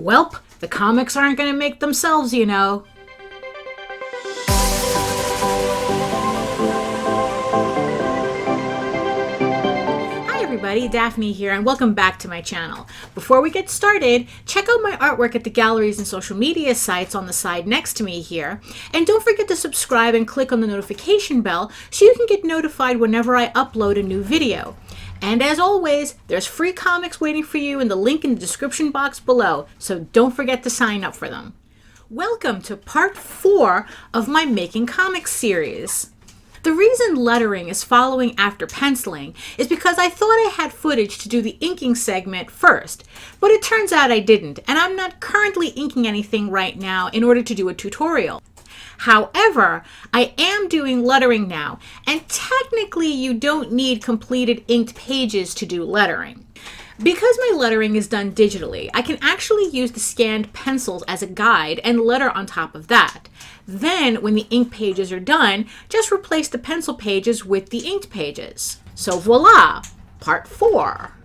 Welp, the comics aren't going to make themselves, you know. Hi everybody, Daphne here, and welcome back to my channel. Before we get started, check out my artwork at the galleries and social media sites on the side next to me here. And don't forget to subscribe and click on the notification bell so you can get notified whenever I upload a new video. And as always, there's free comics waiting for you in the link in the description box below, so don't forget to sign up for them. Welcome to part 4 of my Making Comics series. The reason lettering is following after penciling is because I thought I had footage to do the inking segment first, but it turns out I didn't, and I'm not currently inking anything right now in order to do a tutorial. However, I am doing lettering now, and technically you don't need completed inked pages to do lettering. Because my lettering is done digitally, I can actually use the scanned pencils as a guide and letter on top of that. Then, when the ink pages are done, just replace the pencil pages with the inked pages. So voila, part 4.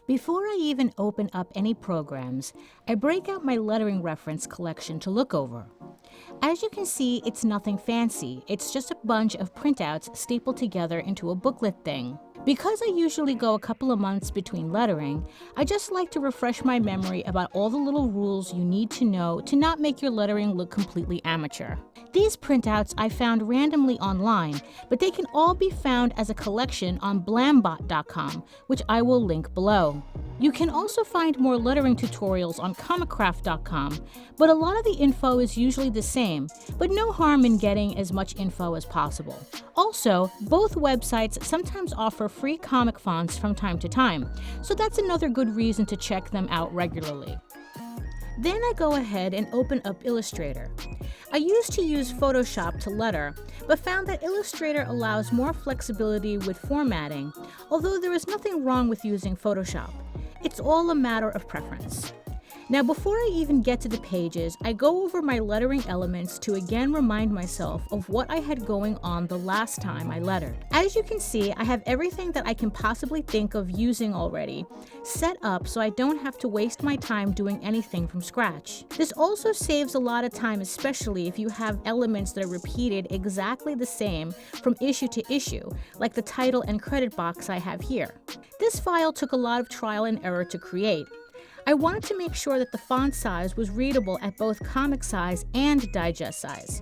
Before I even open up any programs, I break out my lettering reference collection to look over. As you can see, it's nothing fancy. It's just a bunch of printouts stapled together into a booklet thing. Because I usually go a couple of months between lettering, I just like to refresh my memory about all the little rules you need to know to not make your lettering look completely amateur. These printouts I found randomly online, but they can all be found as a collection on blambot.com, which I will link below. You can also find more lettering tutorials on comiccraft.com, but a lot of the info is usually the same, but no harm in getting as much info as possible. Also, both websites sometimes offer free comic fonts from time to time, so that's another good reason to check them out regularly. Then I go ahead and open up Illustrator. I used to use Photoshop to letter, but found that Illustrator allows more flexibility with formatting, although there is nothing wrong with using Photoshop. It's all a matter of preference. Now, before I even get to the pages, I go over my lettering elements to again remind myself of what I had going on the last time I lettered. As you can see, I have everything that I can possibly think of using already set up so I don't have to waste my time doing anything from scratch. This also saves a lot of time, especially if you have elements that are repeated exactly the same from issue to issue, like the title and credit box I have here. This file took a lot of trial and error to create. I wanted to make sure that the font size was readable at both comic size and digest size.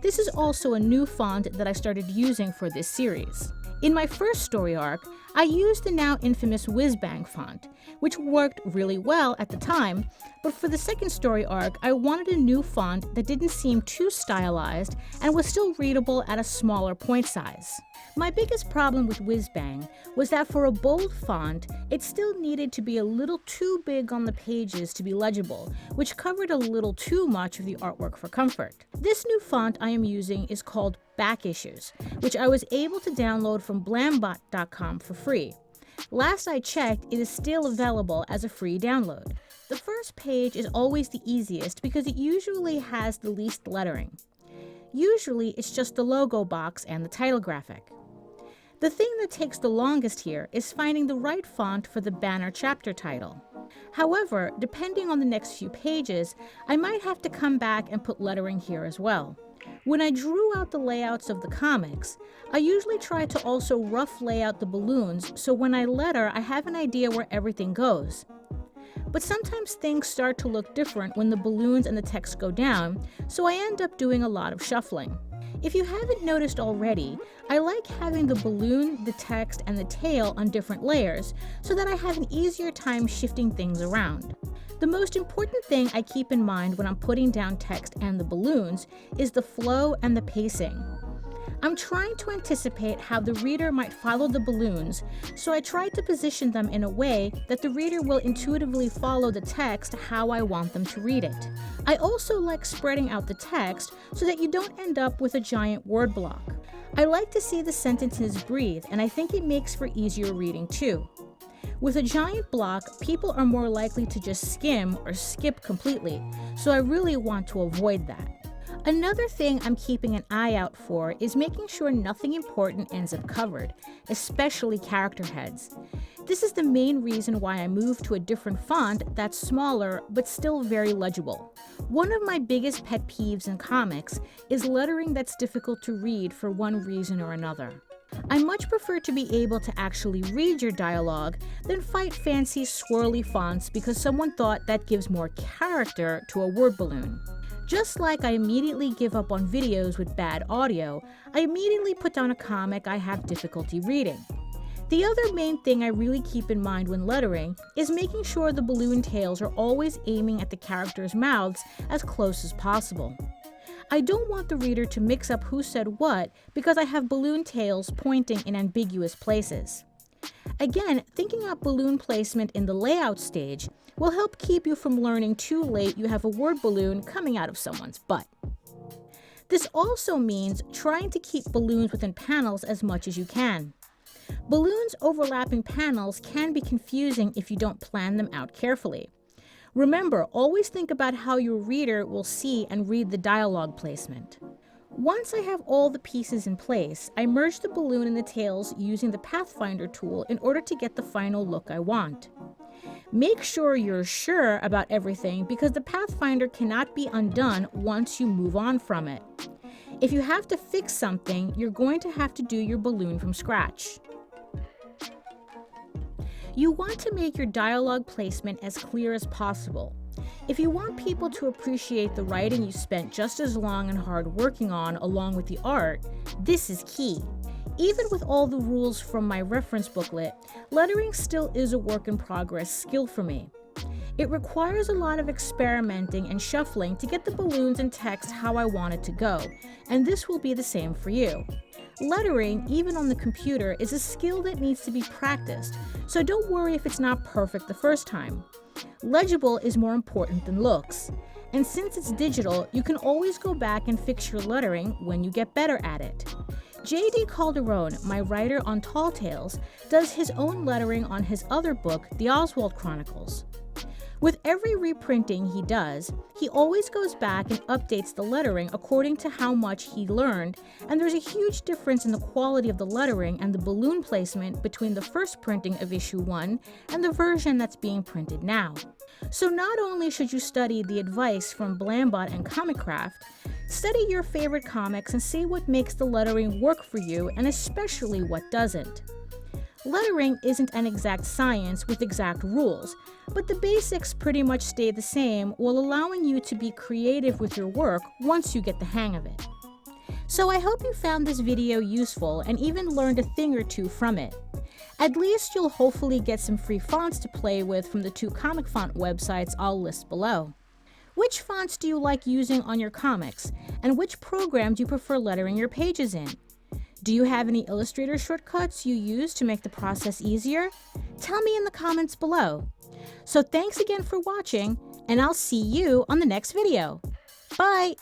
This is also a new font that I started using for this series. In my first story arc, I used the now infamous Whiz-Bang font, which worked really well at the time, but for the second story arc, I wanted a new font that didn't seem too stylized and was still readable at a smaller point size. My biggest problem with Whiz-Bang was that for a bold font, it still needed to be a little too big on the pages to be legible, which covered a little too much of the artwork for comfort. This new font I am using is called Back Issues, which I was able to download from blambot.com for free. Last I checked, it is still available as a free download. The first page is always the easiest because it usually has the least lettering. Usually it's just the logo box and the title graphic. The thing that takes the longest here is finding the right font for the banner chapter title. However, depending on the next few pages, I might have to come back and put lettering here as well. When I drew out the layouts of the comics, I usually try to also rough lay out the balloons so when I letter, I have an idea where everything goes. But sometimes things start to look different when the balloons and the text go down, so I end up doing a lot of shuffling. If you haven't noticed already, I like having the balloon, the text, and the tail on different layers so that I have an easier time shifting things around. The most important thing I keep in mind when I'm putting down text and the balloons is the flow and the pacing. I'm trying to anticipate how the reader might follow the balloons, so I try to position them in a way that the reader will intuitively follow the text how I want them to read it. I also like spreading out the text so that you don't end up with a giant word block. I like to see the sentences breathe, and I think it makes for easier reading too. With a giant block, people are more likely to just skim or skip completely, so I really want to avoid that. Another thing I'm keeping an eye out for is making sure nothing important ends up covered, especially character heads. This is the main reason why I moved to a different font that's smaller but still very legible. One of my biggest pet peeves in comics is lettering that's difficult to read for one reason or another. I much prefer to be able to actually read your dialogue than fight fancy swirly fonts because someone thought that gives more character to a word balloon. Just like I immediately give up on videos with bad audio, I immediately put down a comic I have difficulty reading. The other main thing I really keep in mind when lettering is making sure the balloon tails are always aiming at the characters' mouths as close as possible. I don't want the reader to mix up who said what because I have balloon tails pointing in ambiguous places. Again, thinking out balloon placement in the layout stage will help keep you from learning too late you have a word balloon coming out of someone's butt. This also means trying to keep balloons within panels as much as you can. Balloons overlapping panels can be confusing if you don't plan them out carefully. Remember, always think about how your reader will see and read the dialogue placement. Once I have all the pieces in place, I merge the balloon and the tails using the Pathfinder tool in order to get the final look I want. Make sure you're sure about everything because the Pathfinder cannot be undone once you move on from it. If you have to fix something, you're going to have to do your balloon from scratch. You want to make your dialogue placement as clear as possible. If you want people to appreciate the writing you spent just as long and hard working on along with the art, this is key. Even with all the rules from my reference booklet, lettering still is a work in progress skill for me. It requires a lot of experimenting and shuffling to get the balloons and text how I want it to go, and this will be the same for you. Lettering, even on the computer, is a skill that needs to be practiced, so don't worry if it's not perfect the first time. Legible is more important than looks, and since it's digital, you can always go back and fix your lettering when you get better at it. J.D. Calderon, my writer on Tall Tales, does his own lettering on his other book, The Oswald Chronicles. With every reprinting he does, he always goes back and updates the lettering according to how much he learned, and there's a huge difference in the quality of the lettering and the balloon placement between the first printing of issue 1 and the version that's being printed now. So not only should you study the advice from Blambot and Comicraft, study your favorite comics and see what makes the lettering work for you and especially what doesn't. Lettering isn't an exact science with exact rules, but the basics pretty much stay the same while allowing you to be creative with your work once you get the hang of it. So I hope you found this video useful and even learned a thing or two from it. At least you'll hopefully get some free fonts to play with from the 2 comic font websites I'll list below. Which fonts do you like using on your comics, and which program do you prefer lettering your pages in? Do you have any Illustrator shortcuts you use to make the process easier? Tell me in the comments below. So thanks again for watching, and I'll see you on the next video. Bye!